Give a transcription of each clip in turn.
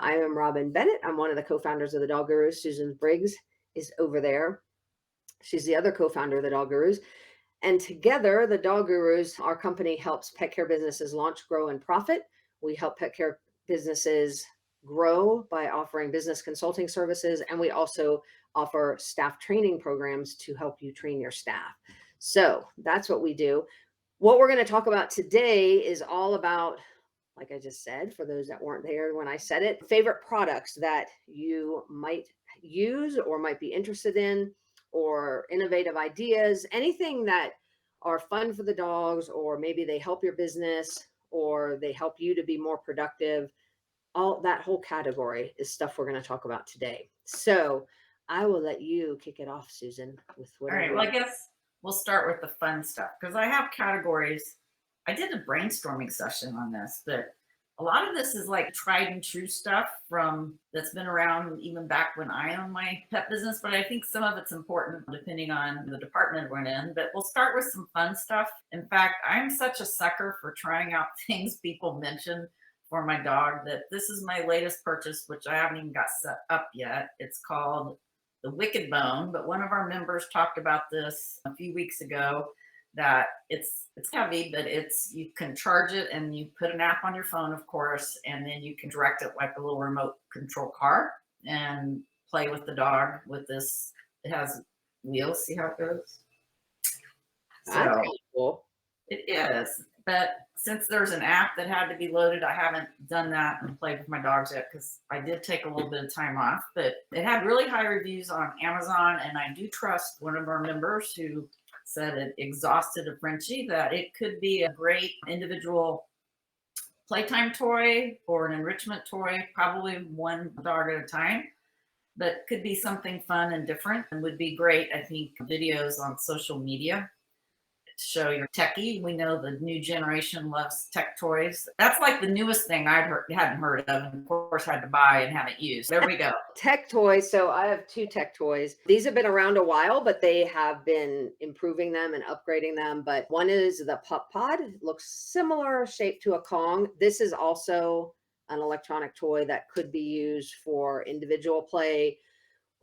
I am Robin Bennett. I'm one of the co-founders of the Dog Gurus. Susan Briggs is over there. She's the other co-founder of the Dog Gurus. And together, the Dog Gurus, our company helps pet care businesses launch, grow, and profit. We help pet care businesses grow by offering business consulting services. And we also offer staff training programs to help you train your staff. So that's what we do. What we're going to talk about today is all about, like I just said, for those that weren't there when I said it, favorite products that you might use or might be interested in, or innovative ideas, anything that are fun for the dogs, or maybe they help your business or they help you to be more productive. All that whole category is stuff we're going to talk about today. So I will let you kick it off, Susan, with whatever. All right. Well, I guess we'll start with the fun stuff because I have categories. I did a brainstorming session on this, but a lot of this is like tried and true stuff from that's been around even back when I owned my pet business. But I think some of it's important depending on the department we're in. But we'll start with some fun stuff. In fact, I'm such a sucker for trying out things people mention for my dog that this is my latest purchase, which I haven't even got set up yet. It's called the Wicked Bone, but one of our members talked about this a few weeks ago, that it's heavy, but you can charge it and you put an app on your phone, of course, and then you can direct it like a little remote control car and play with the dog with this. It has wheels. See how it goes? That's really cool. It is, but since there's an app that had to be loaded, I haven't done that and played with my dogs yet because I did take a little bit of time off. But it had really high reviews on Amazon, and I do trust one of our members who said it exhausted a Frenchie, that it could be a great individual playtime toy or an enrichment toy, probably one dog at a time, but could be something fun and different and would be great, I think, videos on social media. Show your techie. We know the new generation loves tech toys. That's like the newest thing hadn't heard of, and of course had to buy and haven't used. There we go. Tech toys. So I have two tech toys. These have been around a while, but they have been improving them and upgrading them. But one is the Pup Pod. It looks similar shape to a Kong. This is also an electronic toy that could be used for individual play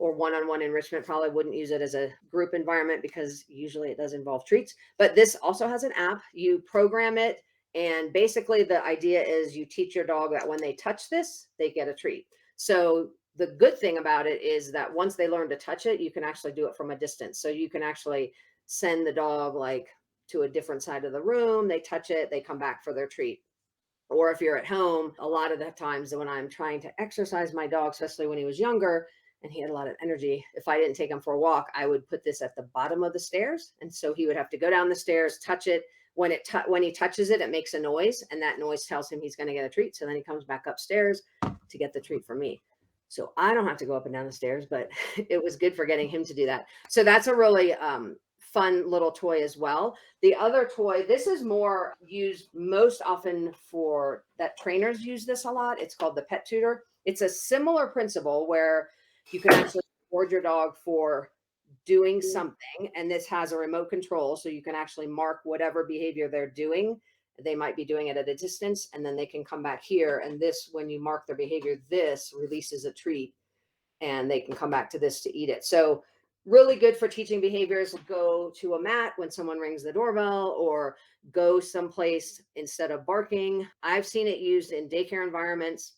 or one-on-one enrichment. Probably wouldn't use it as a group environment because usually it does involve treats. But this also has an app. You program it, and basically the idea is you teach your dog that when they touch this, they get a treat. So the good thing about it is that once they learn to touch it, you can actually do it from a distance. So you can actually send the dog like to a different side of the room. They touch it, they come back for their treat. Or if you're at home, a lot of the times when I'm trying to exercise my dog, especially when he was younger, and he had a lot of energy, if I didn't take him for a walk, I would put this at the bottom of the stairs. And so he would have to go down the stairs, touch it. When he touches it, it makes a noise, and that noise tells him he's going to get a treat. So then he comes back upstairs to get the treat from me. So I don't have to go up and down the stairs, but it was good for getting him to do that. So that's a really fun little toy as well. The other toy, this is more used most often for that trainers use this a lot. It's called the Pet Tutor. It's a similar principle where you can actually reward your dog for doing something. And this has a remote control. So you can actually mark whatever behavior they're doing. They might be doing it at a distance, and then they can come back here. And this, when you mark their behavior, this releases a treat and they can come back to this to eat it. So really good for teaching behaviors. Go to a mat when someone rings the doorbell, or go someplace instead of barking. I've seen it used in daycare environments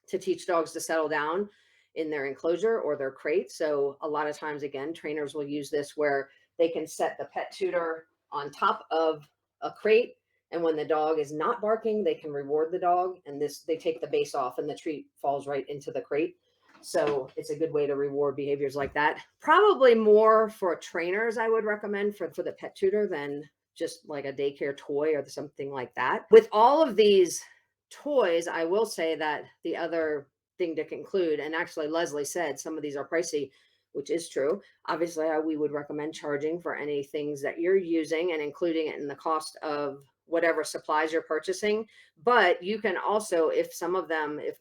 to teach dogs to settle down in their enclosure or their crate. So a lot of times, again, trainers will use this where they can set the Pet Tutor on top of a crate. And when the dog is not barking, they can reward the dog. And they take the base off and the treat falls right into the crate. So it's a good way to reward behaviors like that. Probably more for trainers, I would recommend for the Pet Tutor than just like a daycare toy or something like that. With all of these toys, I will say that the other thing to conclude, and actually Leslie said some of these are pricey, which is true. Obviously, we would recommend charging for any things that you're using and including it in the cost of whatever supplies you're purchasing. But you can also, if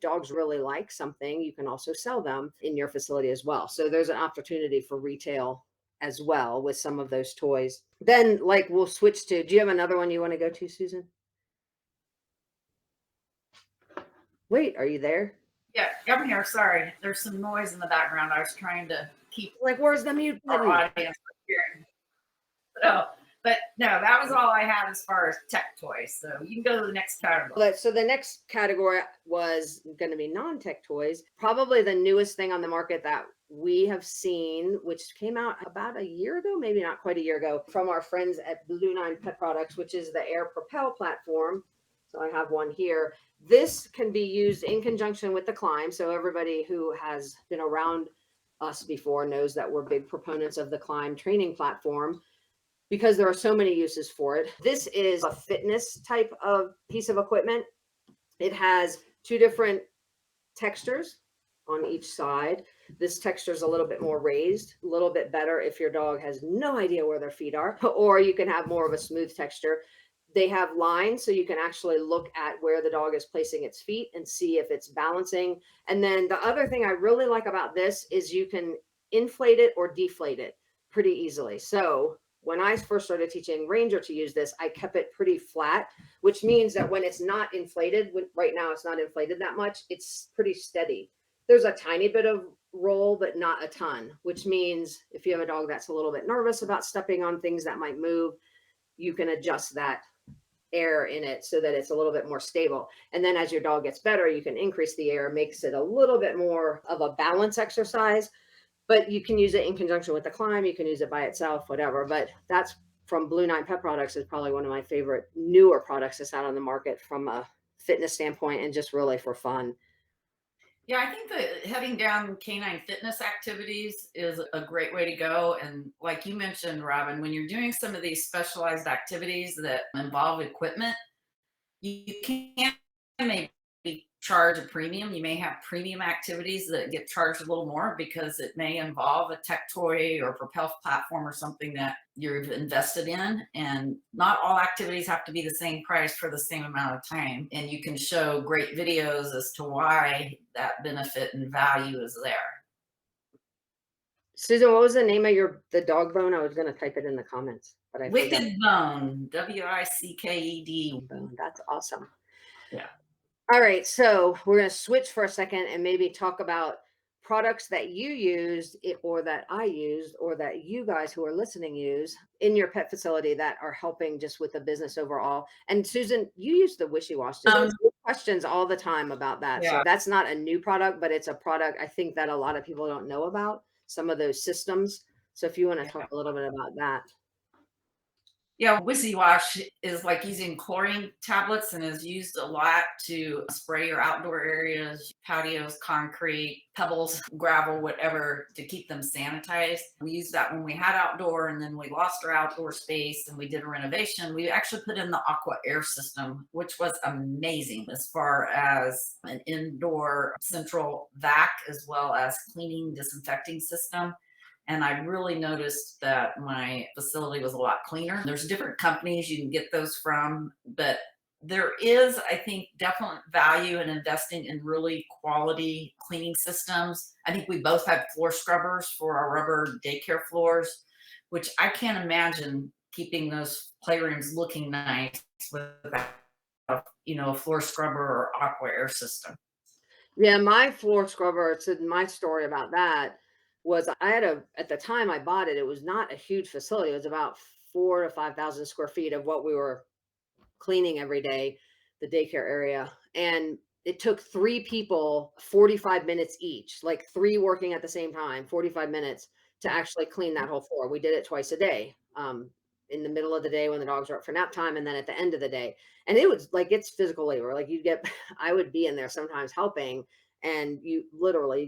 dogs really like something, you can also sell them in your facility as well. So there's an opportunity for retail as well with some of those toys. Then we'll switch to, do you have another one you want to go to, Susan? Wait, are you there? Yeah, I'm here. Sorry, there's some noise in the background. I was trying to keep Like, where's the mute our button? audience from hearing. So, but no, that was all I had as far as tech toys. So you can go to the next category. So the next category was going to be non-tech toys. Probably the newest thing on the market that we have seen, which came out about a year ago, maybe not quite a year ago, from our friends at Blue Nine Pet Products, which is the Air Propel platform. So I have one here. This can be used in conjunction with the Climb. So everybody who has been around us before knows that we're big proponents of the Climb training platform, because there are so many uses for it. This is a fitness type of piece of equipment. It has two different textures on each side. This texture is a little bit more raised, a little bit better if your dog has no idea where their feet are, or you can have more of a smooth texture. They have lines, so you can actually look at where the dog is placing its feet and see if it's balancing. And then the other thing I really like about this is you can inflate it or deflate it pretty easily. So when I first started teaching Ranger to use this, I kept it pretty flat, which means that when it's not inflated, right now it's not inflated that much, it's pretty steady. There's a tiny bit of roll, but not a ton, which means if you have a dog that's a little bit nervous about stepping on things that might move, you can adjust that air in it so that it's a little bit more stable. And then as your dog gets better, you can increase the air, makes it a little bit more of a balance exercise. But you can use it in conjunction with the Climb. You can use it by itself, whatever. But that's from Blue Nine Pet Products, is probably one of my favorite newer products that's out on the market from a fitness standpoint and just really for fun. Yeah, I think that heading down canine fitness activities is a great way to go. And like you mentioned, Robin, when you're doing some of these specialized activities that involve equipment, you can maybe charge a premium. You may have premium activities that get charged a little more because it may involve a tech toy or propel platform or something that you've invested in. And not all activities have to be the same price for the same amount of time. And you can show great videos as to why that benefit and value is there. Susan, what was the name of the dog bone? I was going to type it in the comments, but I forgot. Wicked Bone, Wicked. Bone. That's awesome. Yeah. All right, so we're going to switch for a second and maybe talk about products that you used or that I used or that you guys who are listening use in your pet facility that are helping just with the business overall. And Susan, you use the Wishy Wash. There's questions all the time about that. Yeah. So that's not a new product, but it's a product I think that a lot of people don't know about, some of those systems. So if you want to talk a little bit about that. Yeah, Wizzy Wash is like using chlorine tablets and is used a lot to spray your outdoor areas, patios, concrete, pebbles, gravel, whatever, to keep them sanitized. We used that when we had outdoor, and then we lost our outdoor space and we did a renovation. We actually put in the Aqua Air system, which was amazing as far as an indoor central vac as well as cleaning, disinfecting system. And I really noticed that my facility was a lot cleaner. There's different companies you can get those from, but there is, I think, definite value in investing in really quality cleaning systems. I think we both had floor scrubbers for our rubber daycare floors, which I can't imagine keeping those playrooms looking nice without, a floor scrubber or Aqua Air system. Yeah, my floor scrubber, so my story about that was I had at the time I bought it, it was not a huge facility. It was about 4,000 to 5,000 square feet of what we were cleaning every day, the daycare area. And it took 3 people 45 minutes each, like 3 working at the same time, 45 minutes to actually clean that whole floor. We did it twice a day, in the middle of the day when the dogs were up for nap time, and then at the end of the day. And it was like, it's physical labor. Like I would be in there sometimes helping, and you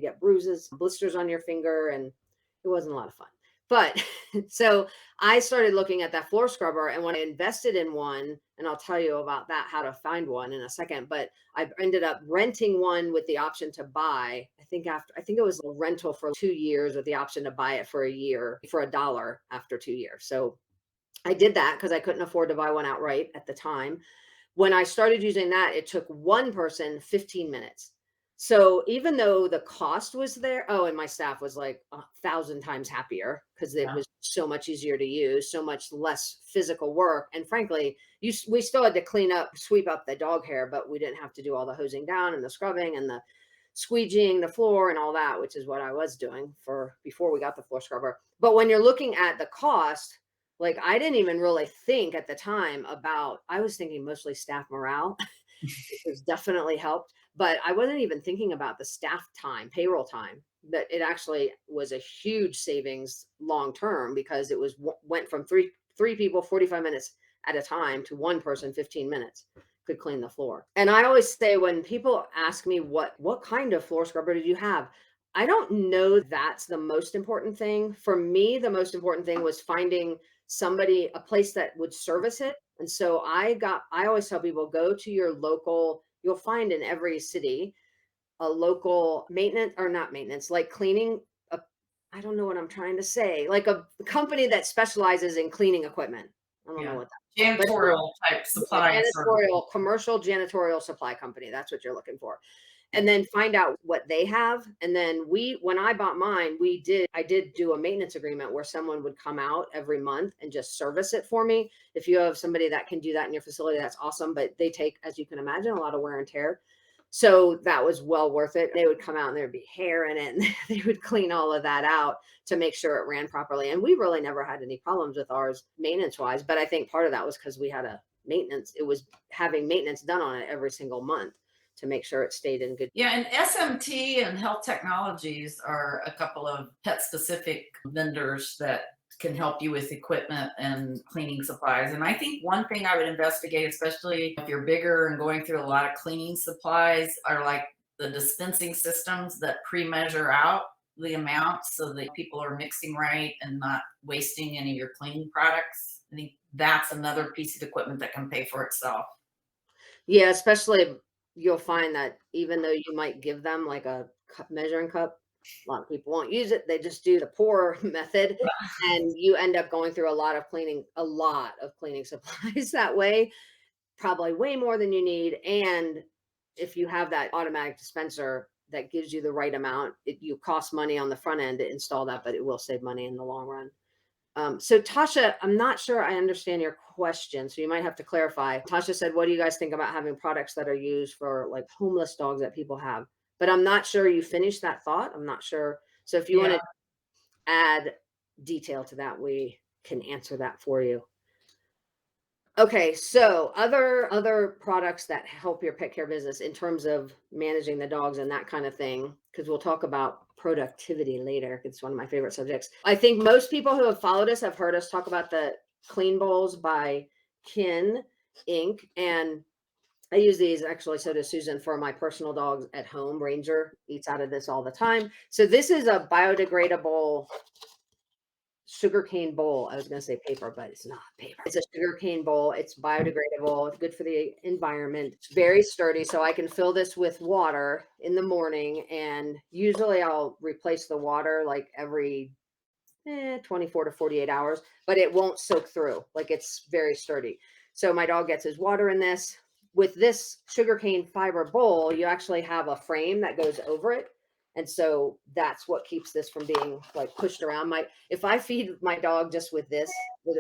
get bruises, blisters on your finger, and it wasn't a lot of fun. But so I started looking at that floor scrubber, and when I invested in one, and I'll tell you about that, how to find one in a second, but I ended up renting one with the option to buy. I think it was a rental for 2 years with the option to buy it for a year for $1 after 2 years. So I did that because I couldn't afford to buy one outright at the time. When I started using that, it took one person 15 minutes. So even though the cost was there, and my staff was like 1,000 times happier because it was so much easier to use, so much less physical work. And frankly, we still had to sweep up the dog hair, but we didn't have to do all the hosing down and the scrubbing squeegeeing the floor and all that, which is what I was doing for before we got the floor scrubber. But when you're looking at the cost, like I didn't even really think at the time about, I was thinking mostly staff morale, which has definitely helped. But I wasn't even thinking about the staff time, payroll time, that it actually was a huge savings long term because it was went from three people 45 minutes at a time to one person 15 minutes could clean the floor. And I always say when people ask me what kind of floor scrubber did you have? I don't know that's the most important thing. For me, the most important thing was finding somebody, a place that would service it. And so I always tell people go to your local, you'll find in every city a local maintenance or not maintenance, like cleaning a, I don't know what I'm trying to say, like a company that specializes in cleaning equipment. I don't know Yeah. what that, but Janitorial type a supply service. janitorial, commercial janitorial supply company. That's what you're looking for. And then find out what they have. And then when I bought mine, I did do a maintenance agreement where someone would come out every month and just service it for me. If you have somebody that can do that in your facility, that's awesome. But they take, as you can imagine, a lot of wear and tear. So that was well worth it. They would come out and there'd be hair in it and they would clean all of that out to make sure it ran properly. And we really never had any problems with ours maintenance wise. But I think part of that was because we had it was having maintenance done on it every single month to make sure it stayed in good. Yeah, and SMT and Health Technologies are a couple of pet specific vendors that can help you with equipment and cleaning supplies. And I think one thing I would investigate, especially if you're bigger and going through a lot of cleaning supplies, are like the dispensing systems that pre-measure out the amount so that people are mixing right and not wasting any of your cleaning products. I think that's another piece of equipment that can pay for itself. Yeah, especially you'll find that even though you might give them like a measuring cup, a lot of people won't use it. They just do the pour method, and you end up going through a lot of cleaning supplies that way, probably way more than you need. And if you have that automatic dispenser that gives you the right amount, you cost money on the front end to install that, but it will save money in the long run. So Tasha, I'm not sure I understand your question, so you might have to clarify. Tasha said, what do you guys think about having products that are used for like homeless dogs that people have? But I'm not sure you finished that thought. I'm not sure. So if you want Yeah. to add detail to that, we can answer that for you. Okay, so other products that help your pet care business in terms of managing the dogs and that kind of thing, because we'll talk about productivity later. It's one of my favorite subjects. I think most people who have followed us have heard us talk about the Clean Bowls by Kin Inc. And I use these actually, so does Susan, for my personal dogs at home. Ranger eats out of this all the time. So this is a biodegradable sugarcane bowl. I was going to say paper, but it's not paper. It's a sugarcane bowl. It's biodegradable. It's good for the environment. It's very sturdy. So I can fill this with water in the morning. And usually I'll replace the water like every 24 to 48 hours, but it won't soak through. Like it's very sturdy. So my dog gets his water in this. With this sugarcane fiber bowl, you actually have a frame that goes over it. And so that's what keeps this from being like pushed around. If I feed my dog just with this,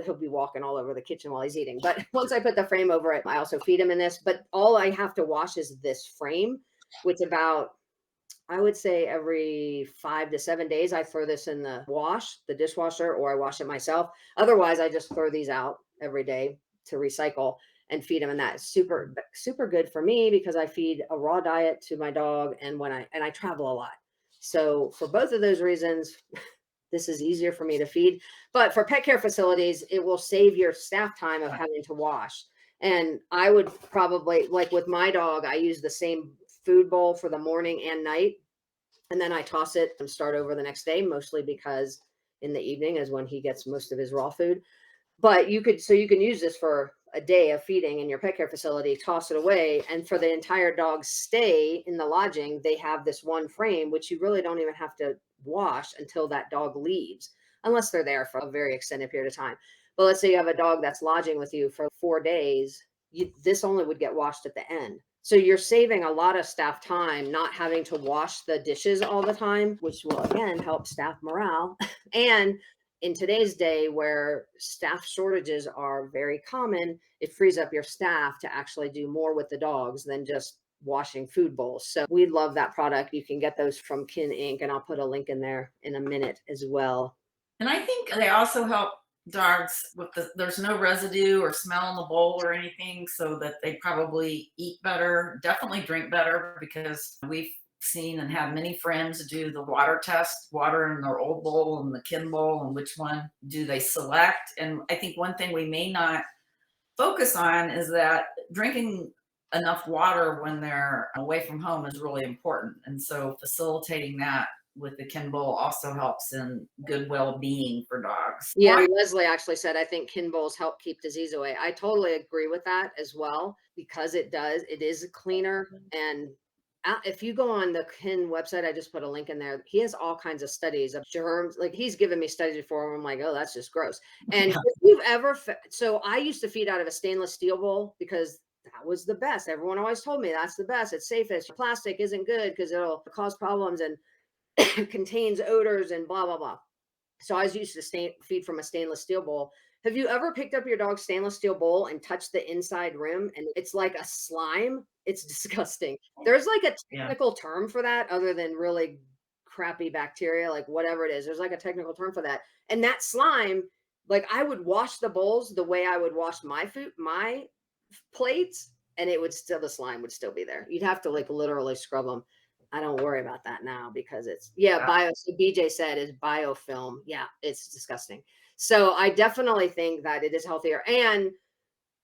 he'll be walking all over the kitchen while he's eating. But once I put the frame over it, I also feed him in this. But all I have to wash is this frame, which about, I would say every 5 to 7 days, I throw this in the dishwasher, or I wash it myself. Otherwise, I just throw these out every day to recycle and feed them. And that's super, super good for me because I feed a raw diet to my dog. And I travel a lot. So for both of those reasons, this is easier for me to feed. But for pet care facilities, it will save your staff time of having to wash. And I would probably, like with my dog, I use the same food bowl for the morning and night. And then I toss it and start over the next day, mostly because in the evening is when he gets most of his raw food. But you can use this for a day of feeding in your pet care facility, toss it away. And for the entire dog's stay in the lodging, they have this one frame, which you really don't even have to wash until that dog leaves, unless they're there for a very extended period of time. But let's say you have a dog that's lodging with you for 4 days, this only would get washed at the end. So you're saving a lot of staff time, not having to wash the dishes all the time, which will again help staff morale. And in today's day where staff shortages are very common, it frees up your staff to actually do more with the dogs than just washing food bowls. So we love that product. You can get those from Kin Inc. And I'll put a link in there in a minute as well. And I think they also help dogs with there's no residue or smell in the bowl or anything, so that they probably eat better, definitely drink better, because we've seen and have many friends do the water test, water in their old bowl and the Kin bowl, and which one do they select. And I think one thing we may not focus on is that drinking enough water when they're away from home is really important. And so facilitating that with the Kin bowl also helps in good well-being for dogs. Yeah, Leslie actually said, I think Kin bowls help keep disease away. I totally agree with that as well, because it does. It is cleaner. And if you go on the Kin website, I just put a link in there. He has all kinds of studies of germs. Like, he's given me studies before, and I'm like, oh, that's just gross. And if you've ever, so I used to feed out of a stainless steel bowl because that was the best. Everyone always told me that's the best. It's safest. Plastic isn't good because it'll cause problems and contains odors and blah, blah, blah. So I was used to feed from a stainless steel bowl. Have you ever picked up your dog's stainless steel bowl and touched the inside rim and it's like a slime? It's disgusting. There's like a Yeah. technical term for that other than really crappy bacteria, like whatever it is. There's like a technical term for that. And that slime, like I would wash the bowls the way I would wash my food, my plates, and it would still, the slime would still be there. You'd have to like literally scrub them. I don't worry about that now because it's bio. So BJ said is biofilm. Yeah, it's disgusting. So I definitely think that it is healthier. And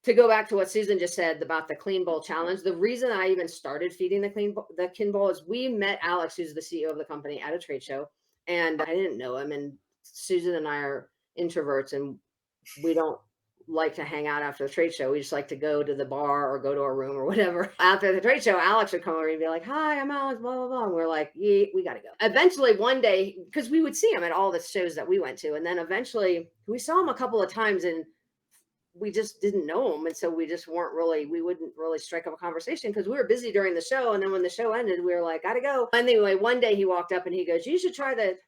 to go back to what Susan just said about the clean bowl challenge, the reason I even started feeding the Kin bowl is we met Alex, who's the CEO of the company, at a trade show, and I didn't know him. And Susan and I are introverts, and we don't like to hang out after the trade show. We just like to go to the bar or go to a room or whatever. After the trade show, Alex would come over and be like, hi, I'm Alex, blah, blah, blah. And we're like, yeah, we got to go. Eventually one day, because we would see him at all the shows that we went to. And then eventually we saw him a couple of times and we just didn't know him. And so we just we wouldn't really strike up a conversation because we were busy during the show. And then when the show ended, we were like, gotta go. Anyway, one day he walked up and he goes, you should try the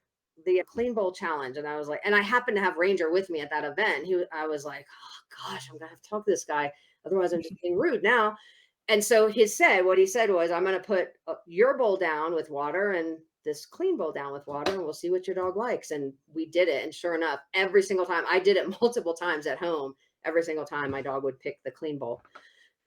clean bowl challenge. And I was like, and I happened to have Ranger with me at that event. I was like, oh gosh, I'm gonna have to talk to this guy. Otherwise I'm just being rude now. And so what he said was, I'm going to put your bowl down with water and this clean bowl down with water, and we'll see what your dog likes. And we did it. And sure enough, every single time, I did it multiple times at home, every single time my dog would pick the clean bowl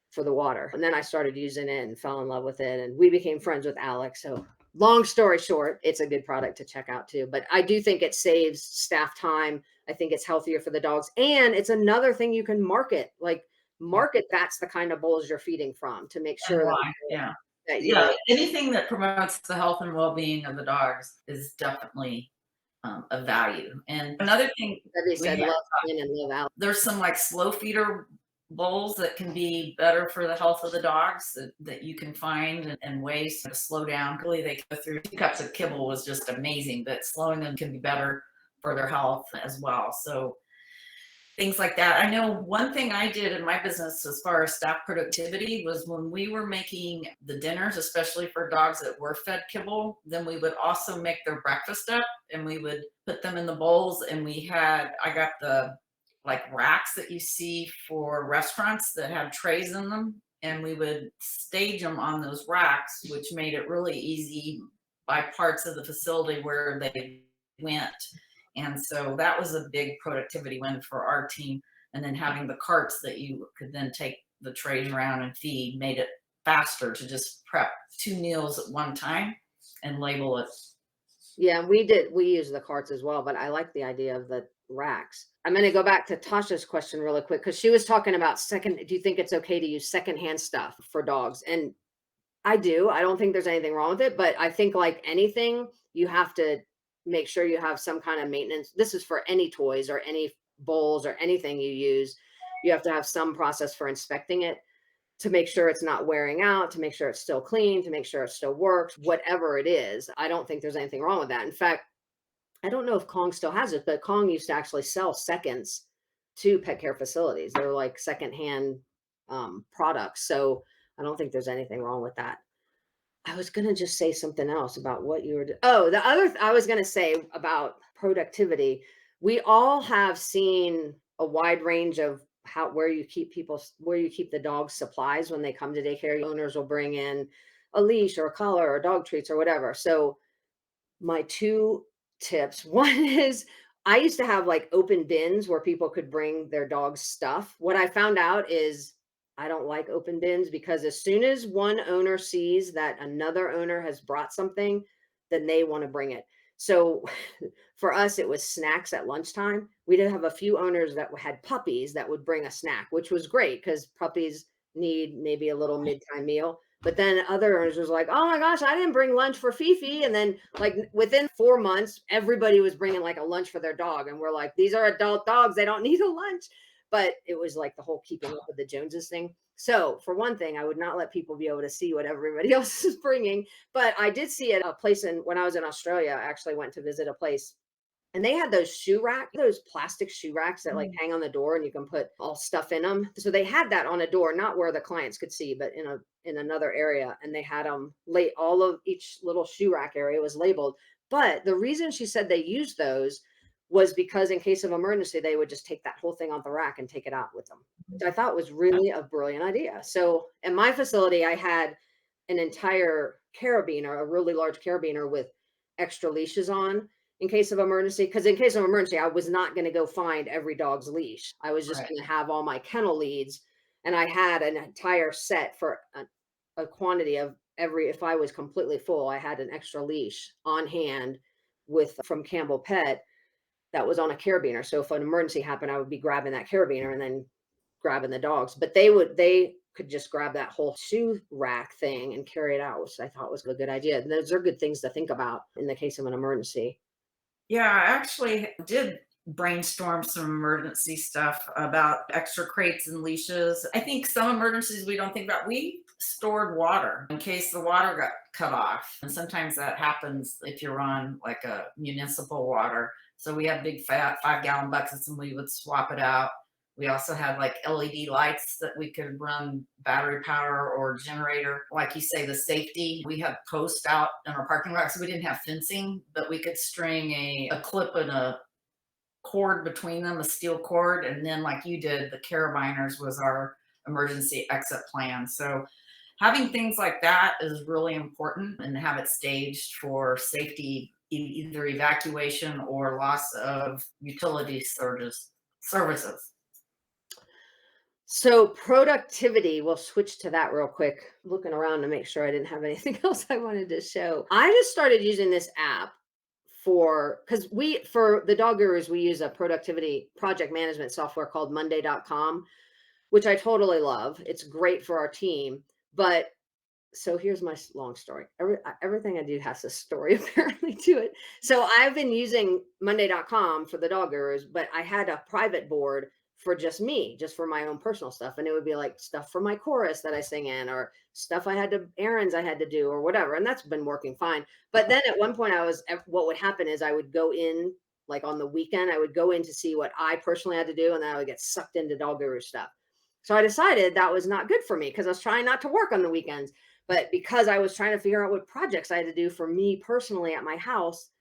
for the water. And then I started using it and fell in love with it. And we became friends with Alex. So long story short, it's a good product to check out too. But I do think it saves staff time. I think it's healthier for the dogs. And it's another thing you can market, that's the kind of bowls you're feeding from, to make sure that anything that promotes the health and well-being of the dogs is definitely a value. And another thing, there's some like slow feeder bowls that can be better for the health of the dogs that you can find, and ways to slow down. Really, they go through 2 cups of kibble was just amazing, but slowing them can be better for their health as well. So things like that. I know one thing I did in my business as far as staff productivity was when we were making the dinners, especially for dogs that were fed kibble, then we would also make their breakfast up and we would put them in the bowls. And I got the like racks that you see for restaurants that have trays in them. And we would stage them on those racks, which made it really easy by parts of the facility where they went. And so that was a big productivity win for our team. And then having the carts that you could then take the trays around and feed made it faster to just prep 2 meals at one time and label it. Yeah, we use the carts as well, but I like the idea of the racks. I'm going to go back to Tasha's question really quick, because she was talking about do you think it's okay to use secondhand stuff for dogs? And I do. I don't think there's anything wrong with it, but I think like anything, you have to make sure you have some kind of maintenance. This is for any toys or any bowls or anything you use. You have to have some process for inspecting it to make sure it's not wearing out, to make sure it's still clean, to make sure it still works, whatever it is. I don't think there's anything wrong with that. In fact, I don't know if Kong still has it, but Kong used to actually sell seconds to pet care facilities. They're like secondhand products. So I don't think there's anything wrong with that. I was going to just say something else about what you were I was going to say about productivity. We all have seen a wide range of where you keep the dog's supplies when they come to daycare. Owners will bring in a leash or a collar or dog treats or whatever. So my 2 tips. One is I used to have, like, open bins where people could bring their dog's stuff. What I found out is I don't like open bins because as soon as one owner sees that another owner has brought something, then they wanna bring it. So, for us, it was snacks at lunchtime. We did have a few owners that had puppies that would bring a snack, which was great because puppies need maybe a little mid-time meal. But then other owners was like, "Oh my gosh, I didn't bring lunch for Fifi." And then, like, within 4 months, everybody was bringing like a lunch for their dog. And we're like, these are adult dogs. They don't need a lunch. But it was like the whole keeping up with the Joneses thing. So, for one thing, I would not let people be able to see what everybody else is bringing. But I did see at a place when I was in Australia, I actually went to visit a place and they had those plastic shoe racks that like Mm. hang on the door and you can put all stuff in them. So they had that on a door, not where the clients could see, but in another area. And they had them late all of each little shoe rack area was labeled. But the reason she said they used those was because in case of emergency, they would just take that whole thing off the rack and take it out with them, which I thought was really a brilliant idea. So in my facility, I had an entire carabiner, a really large carabiner with extra leashes on in case of emergency. Because in case of emergency, I was not going to go find every dog's leash. I was just Right. going to have all my kennel leads, and I had an entire set for a quantity of every. If I was completely full, I had an extra leash on hand with from Campbell Pet that was on a carabiner. So if an emergency happened, I would be grabbing that carabiner and then grabbing the dogs. But they could just grab that whole shoe rack thing and carry it out, which I thought was a good idea. And those are good things to think about in the case of an emergency. Yeah, I actually did brainstorm some emergency stuff about extra crates and leashes. I think some emergencies we don't think about. We stored water in case the water got cut off. And sometimes that happens if you're on like a municipal water. So we have big fat 5 gallon buckets and we would swap it out. We also had like LED lights that we could run battery power or generator. Like you say, the safety. We had posts out in our parking lot, so we didn't have fencing, but we could string a clip and a cord between them, a steel cord. And then, like you did, the carabiners was our emergency exit plan. So having things like that is really important and have it staged for safety, either evacuation or loss of utility services. So productivity, we'll switch to that real quick. Looking around to make sure I didn't have anything else I wanted to show. I just started using this app because for the dog gurus, we use a productivity project management software called Monday.com, which I totally love. It's great for our team. But so here's my long story. Everything I do has a story apparently to it. So I've been using Monday.com for the dog gurus, but I had a private board for just me, just for my own personal stuff. And it would be like stuff for my chorus that I sing in, or stuff errands I had to do, or whatever. And that's been working fine. But then at one point, what would happen is I would go in, like on the weekend, I would go in to see what I personally had to do. And then I would get sucked into dog guru stuff. So I decided that was not good for me because I was trying not to work on the weekends. But because I was trying to figure out what projects I had to do for me personally at my house,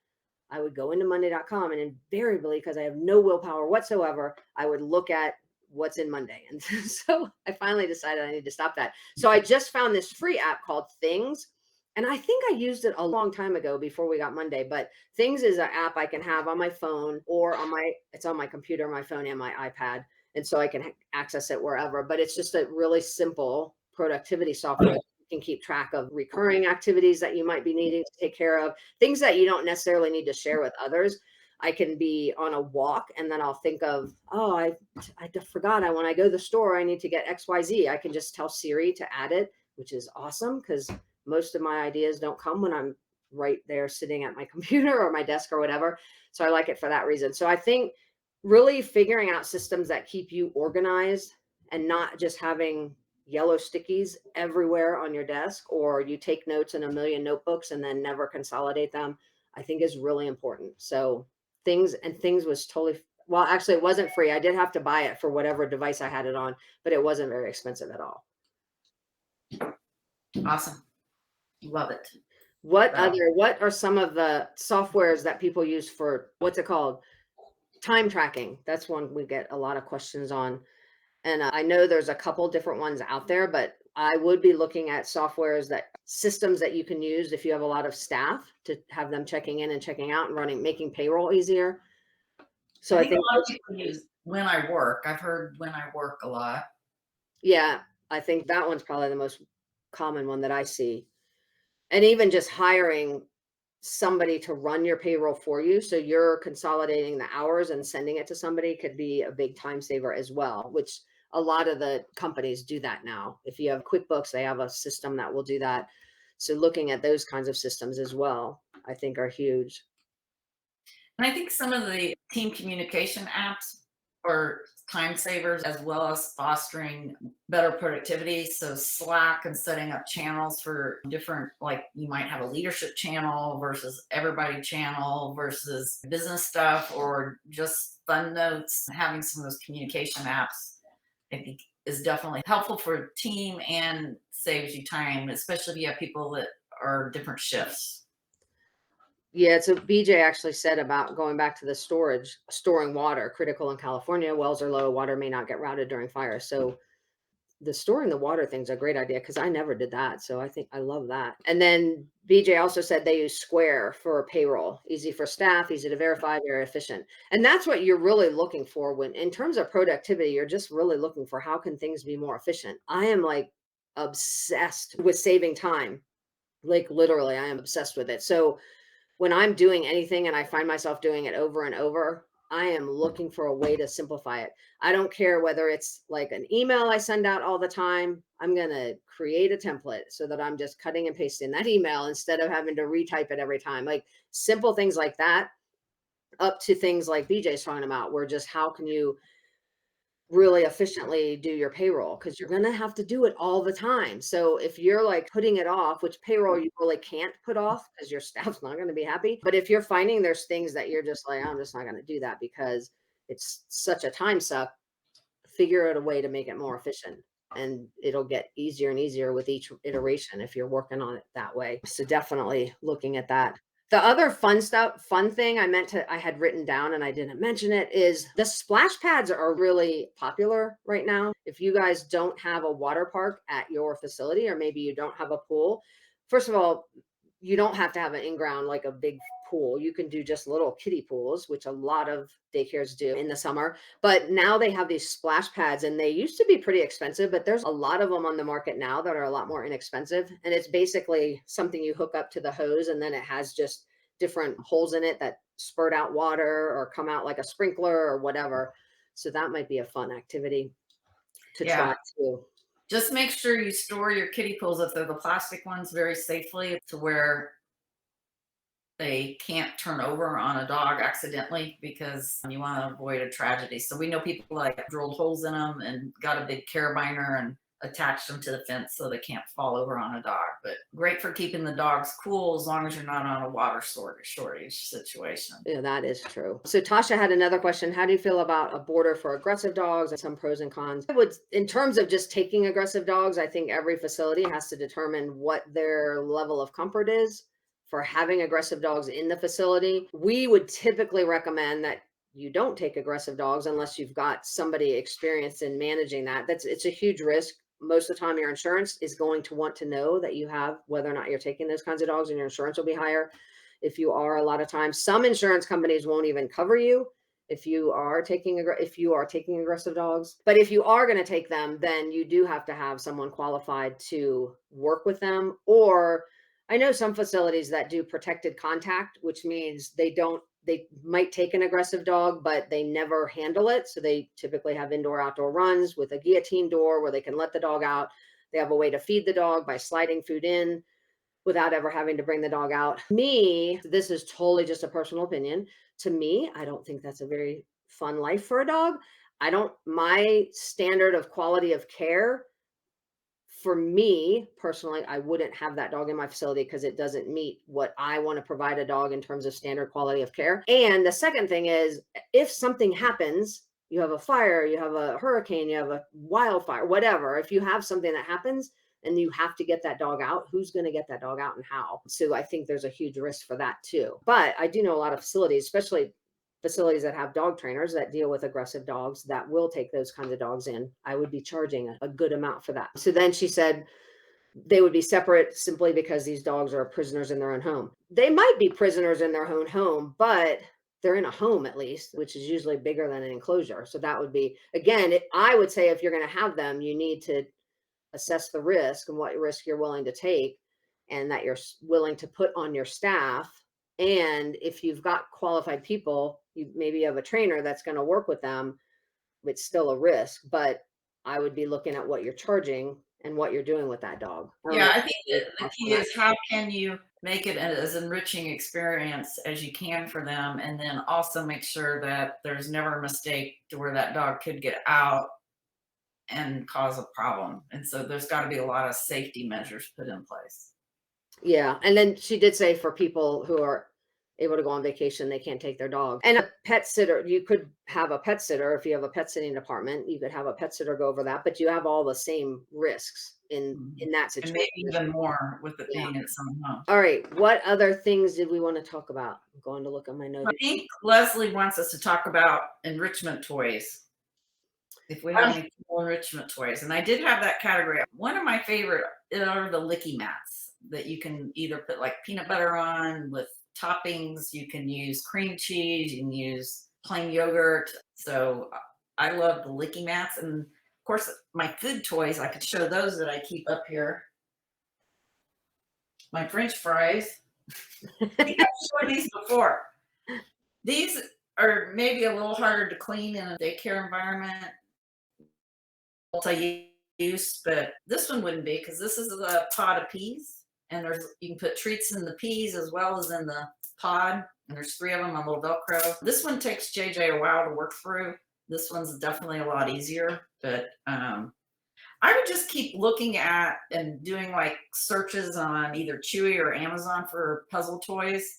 I would go into Monday.com and invariably, because I have no willpower whatsoever, I would look at what's in Monday. And so I finally decided I need to stop that. So I just found this free app called Things. And I think I used it a long time ago before we got Monday, but Things is an app I can have on my phone or it's on my computer, my phone, and my iPad. And so I can access it wherever. But it's just a really simple productivity software. You can keep track of recurring activities that you might be needing to take care of, things that you don't necessarily need to share with others. I can be on a walk and then I'll think of, oh, I forgot. When I go to the store, I need to get XYZ. I can just tell Siri to add it, which is awesome because most of my ideas don't come when I'm right there sitting at my computer or my desk or whatever. So I like it for that reason. So I think really figuring out systems that keep you organized and not just having yellow stickies everywhere on your desk, or you take notes in a million notebooks and then never consolidate them, I think is really important. So Things was totally, well, actually it wasn't free. I did have to buy it for whatever device I had it on, but it wasn't very expensive at all. Awesome. Love it. What are some of the softwares that people use for, what's it called? Time tracking. That's one we get a lot of questions on. And I know there's a couple different ones out there, but I would be looking at softwares that systems that you can use if you have a lot of staff to have them checking in and checking out and running, making payroll easier. So I I think think a lot of those people use When I Work. I've heard When I Work a lot. yeah, I think that one's probably the most common one that I see. And even just hiring somebody to run your payroll for you, so you're consolidating the hours and sending it to somebody could be a big time saver as well, which a lot of the companies do that now. If you have QuickBooks, they have a system that will do that. So looking at those kinds of systems as well, I think are huge. And I think some of the team communication apps are time savers as well as fostering better productivity. So Slack and setting up channels for different, like you might have a leadership channel versus everybody channel versus business stuff or just fun notes. Having some of those communication apps, I think, is definitely helpful for team and saves you time, especially if you have people that are different shifts. Yeah, so BJ actually said about going back to the storage, storing water, critical in California, wells are low, water may not get routed during fire. So the storing the water thing's a great idea because I never did that. So I think I love that. And then BJ also said they use Square for payroll, easy for staff, easy to verify, very efficient. And that's what you're really looking for when, in terms of productivity, you're just really looking for how can things be more efficient. I am like obsessed with saving time. Like literally, I am obsessed with it. So when I'm doing anything and I find myself doing it over and over, I am looking for a way to simplify it. I don't care whether it's like an email I send out all the time. I'm going to create a template so that I'm just cutting and pasting that email instead of having to retype it every time. Like simple things like that, up to things like BJ's talking about, where just how can you really efficiently do your payroll because you're going to have to do it all the time. So if you're like putting it off, which payroll you really can't put off because your staff's not going to be happy. But if you're finding there's things that you're just like, I'm just not going to do that because it's such a time suck, figure out a way to make it more efficient. And it'll get easier and easier with each iteration if you're working on it that way. So definitely looking at that. The other fun thing I had written down and I didn't mention it is the splash pads are really popular right now. If you guys don't have a water park at your facility, or maybe you don't have a pool, first of all, you don't have to have an in-ground like a big pool. You can do just little kiddie pools, which a lot of daycares do in the summer. But now they have these splash pads and they used to be pretty expensive, but there's a lot of them on the market now that are a lot more inexpensive. And it's basically something you hook up to the hose and then it has just different holes in it that spurt out water or come out like a sprinkler or whatever. So that might be a fun activity to Yeah. try too. Just make sure you store your kiddie pools, if they're the plastic ones, very safely to where they can't turn over on a dog accidentally because you want to avoid a tragedy. So we know people like drilled holes in them and got a big carabiner and attached them to the fence so they can't fall over on a dog. But great for keeping the dogs cool as long as you're not on a water shortage situation. Yeah, that is true. So Tasha had another question. How do you feel about a border for aggressive dogs and some pros and cons? I would, in terms of just taking aggressive dogs, I think every facility has to determine what their level of comfort is for having aggressive dogs in the facility. We would typically recommend that you don't take aggressive dogs unless you've got somebody experienced in managing that. It's a huge risk. Most of the time your insurance is going to want to know that you have whether or not you're taking those kinds of dogs, and your insurance will be higher if you are. A lot of times some insurance companies won't even cover you if you are taking aggressive dogs. But if you are going to take them, then you do have to have someone qualified to work with them. Or I know some facilities that do protected contact, which means they might take an aggressive dog but they never handle it. So they typically have indoor outdoor runs with a guillotine door where they can let the dog out. They have a way to feed the dog by sliding food in without ever having to bring the dog out. Me, this is totally just a personal opinion. To me, I don't think that's a very fun life for a dog. My standard of quality of care, for me personally, I wouldn't have that dog in my facility because it doesn't meet what I want to provide a dog in terms of standard quality of care. And the second thing is, if something happens, you have a fire, you have a hurricane, you have a wildfire, whatever, if you have something that happens and you have to get that dog out, who's going to get that dog out and how? So I think there's a huge risk for that too. But I do know a lot of facilities, especially facilities that have dog trainers that deal with aggressive dogs that will take those kinds of dogs in, I would be charging a good amount for that. So then she said they would be separate simply because these dogs are prisoners in their own home. They might be prisoners in their own home, but they're in a home at least, which is usually bigger than an enclosure. So that would be, again, I would say if you're going to have them, you need to assess the risk and what risk you're willing to take and that you're willing to put on your staff. And if you've got qualified people, you maybe have a trainer that's going to work with them, it's still a risk, but I would be looking at what you're charging and what you're doing with that dog. I don't Yeah, know. I think that the key is how can you make it as enriching experience as you can for them, and then also make sure that there's never a mistake to where that dog could get out and cause a problem. And so there's got to be a lot of safety measures put in place. Yeah, and then she did say for people who are able to go on vacation, they can't take their dog. And a pet sitter, you could have a pet sitter if you have a pet sitting department, you could have a pet sitter go over that, but you have all the same risks in Mhm. that And situation. maybe even more with it Yeah. being at some home. All right, what other things did we want to talk about? I'm going to look at my I notes. think Leslie wants us to talk about enrichment toys. If we have any cool enrichment toys. And I did have that category. One of my favorite are the licky mats that you can either put like peanut butter on with toppings. You can use cream cheese. You can use plain yogurt. So I love the licky mats. And of course, my food toys, I could show those that I keep up here. My French fries. I think I've shown these before. These are maybe a little harder to clean in a daycare environment, multi-use, but this one wouldn't be because this is a pod of peas, and you can put treats in the peas as well as in the pod, and there's 3 of them on little Velcro. This one takes JJ a while to work through. This one's definitely a lot easier, but I would just keep looking at and doing like searches on either Chewy or Amazon for puzzle toys.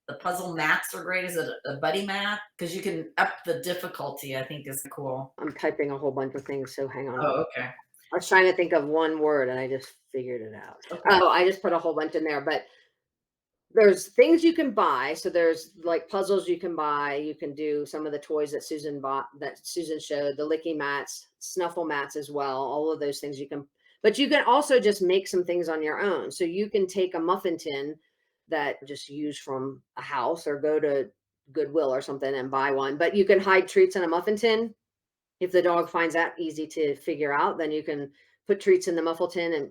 The puzzle mats are great as a buddy mat because you can up the difficulty. I think is cool. I'm typing a whole bunch of things, so hang on. Oh, okay. I was trying to think of one word and I just figured it out. Okay. Oh, I just put a whole bunch in there, but there's things you can buy. So there's like puzzles you can buy. You can do some of the toys that Susan bought, that Susan showed, the licky mats, snuffle mats as well. All of those things you can, but you can also just make some things on your own. So you can take a muffin tin that just use from a house or go to Goodwill or something and buy one, but you can hide treats in a muffin tin. If the dog finds that easy to figure out, then you can put treats in the muffle tin and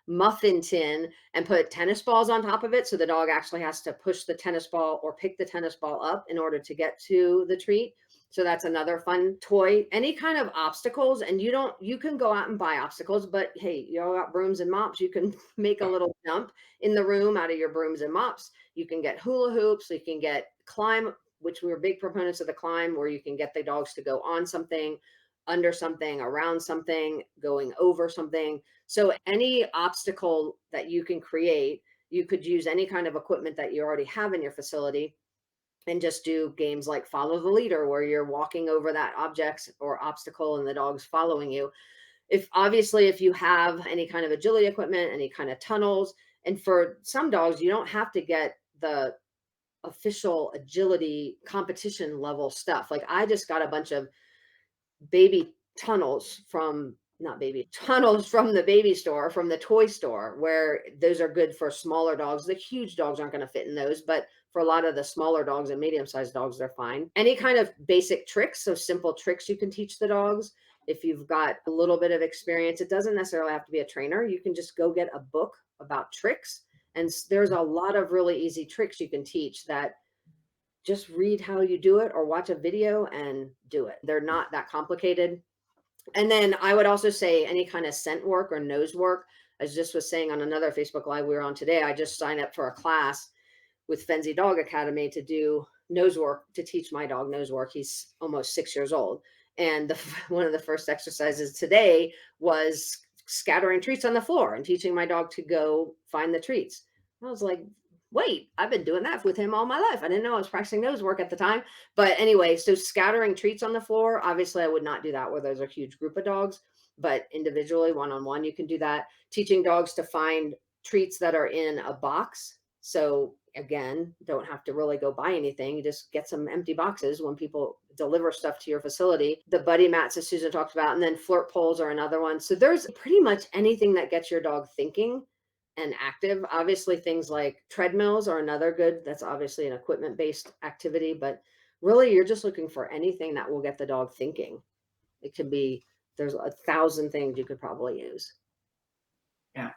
muffin tin and put tennis balls on top of it. So the dog actually has to push the tennis ball or pick the tennis ball up in order to get to the treat. So that's another fun toy. Any kind of obstacles, and you can go out and buy obstacles, but hey, you all got brooms and mops. You can make a little jump in the room out of your brooms and mops. You can get hula hoops. You can get climb, which we were big proponents of the climb, where you can get the dogs to go on something, under something, around something, going over something. So any obstacle that you can create, you could use any kind of equipment that you already have in your facility and just do games like follow the leader, where you're walking over that object or obstacle and the dog's following you. If you have any kind of agility equipment, any kind of tunnels, and for some dogs, you don't have to get the official agility competition level stuff. Like I just got a bunch of baby tunnels from not baby tunnels from the baby store, from the toy store, where those are good for smaller dogs. The huge dogs aren't going to fit in those, but for a lot of the smaller dogs and medium-sized dogs, they're fine. Any kind of basic tricks, so simple tricks you can teach the dogs. If you've got a little bit of experience, it doesn't necessarily have to be a trainer. You can just go get a book about tricks. And there's a lot of really easy tricks you can teach that just read how you do it or watch a video and do it. They're not that complicated. And then I would also say any kind of scent work or nose work. As just was saying on another Facebook Live we were on today, I just signed up for a class with Fenzi Dog Academy to do nose work, to teach my dog nose work. He's almost 6 years old. And one of the first exercises today was scattering treats on the floor and teaching my dog to go find the treats. I was like, wait, I've been doing that with him all my life. I didn't know I was practicing nose work at the time. But anyway, so scattering treats on the floor, obviously I would not do that where there's a huge group of dogs, but individually, one-on-one, you can do that. Teaching dogs to find treats that are in a box. So again, don't have to really go buy anything. You just get some empty boxes when people deliver stuff to your facility. The buddy mats, as Susan talked about, and then flirt poles are another one. So there's pretty much anything that gets your dog thinking and active. Obviously, things like treadmills are another good, that's obviously an equipment based activity, but really you're just looking for anything that will get the dog thinking. It could be, there's 1,000 things you could probably use. Yeah,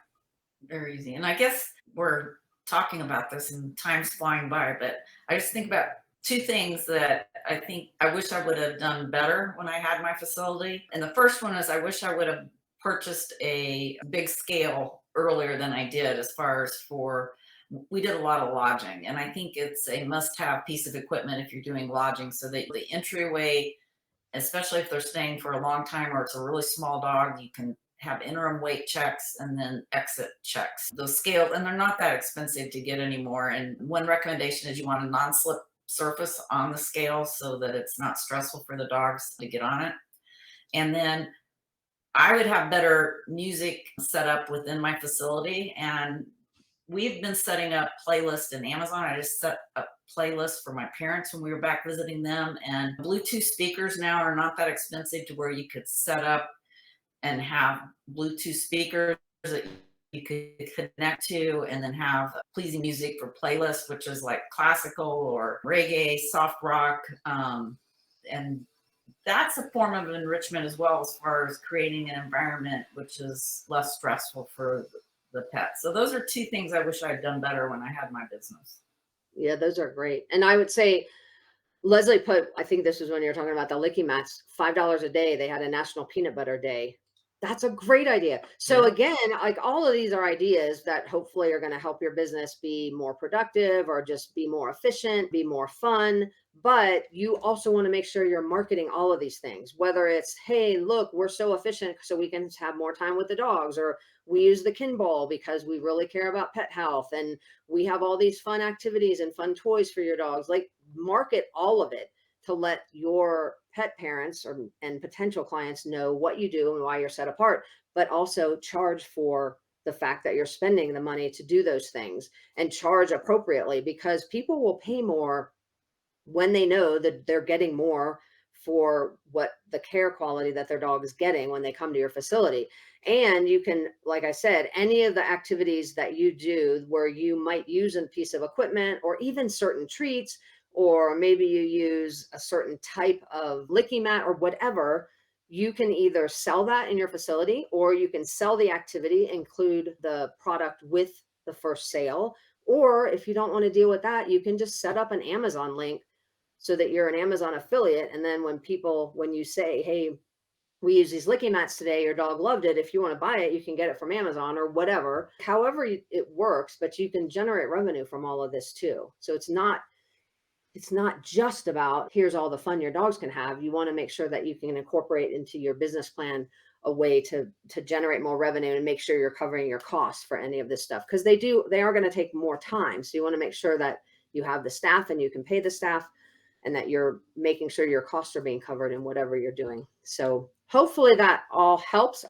very easy. And I guess we're talking about this and time's flying by, but I just think about two things that I think I wish I would have done better when I had my facility. And the first one is I wish I would have purchased a big scale earlier than I did, as far as for we did a lot of lodging. And I think it's a must have piece of equipment if you're doing lodging, so that the entryway, especially if they're staying for a long time or it's a really small dog, you can have interim weight checks and then exit checks. Those scales, and they're not that expensive to get anymore. And one recommendation is you want a non-slip surface on the scale so that it's not stressful for the dogs to get on it. And then I would have better music set up within my facility. And we've been setting up playlists in Amazon. I just set up playlists for my parents when we were back visiting them. And Bluetooth speakers now are not that expensive to where you could set up and have Bluetooth speakers that you could connect to, and then have pleasing music for playlists, which is like classical or reggae, soft rock. And that's a form of enrichment as well, as far as creating an environment which is less stressful for the pet. So those are two things I wish I'd done better when I had my business. Yeah, those are great. And I would say Leslie put, I think this was when you were talking about the licky mats, $5 a day. They had a National Peanut Butter Day. That's a great idea. So Yeah. again, like all of these are ideas that hopefully are going to help your business be more productive or just be more efficient, be more fun. But you also want to make sure you're marketing all of these things, whether it's, hey, look, we're so efficient so we can have more time with the dogs, or we use the kin ball because we really care about pet health, and we have all these fun activities and fun toys for your dogs. Like, market all of it to let your pet parents and potential clients know what you do and why you're set apart, but also charge for the fact that you're spending the money to do those things, and charge appropriately, because people will pay more when they know that they're getting more for what the care quality that their dog is getting when they come to your facility. And you can, like I said, any of the activities that you do where you might use a piece of equipment or even certain treats, or maybe you use a certain type of licky mat or whatever, you can either sell that in your facility, or you can sell the activity, include the product with the first sale. Or if you don't want to deal with that, you can just set up an Amazon link so that you're an Amazon affiliate. And then when you say, hey, we use these licky mats today, your dog loved it, if you want to buy it, you can get it from Amazon or whatever, however it works. But you can generate revenue from all of this too. So it's not just about here's all the fun your dogs can have. You want to make sure that you can incorporate into your business plan a way to generate more revenue and make sure you're covering your costs for any of this stuff, because they are going to take more time. So you want to make sure that you have the staff and you can pay the staff, and that you're making sure your costs are being covered in whatever you're doing. So hopefully that all helps.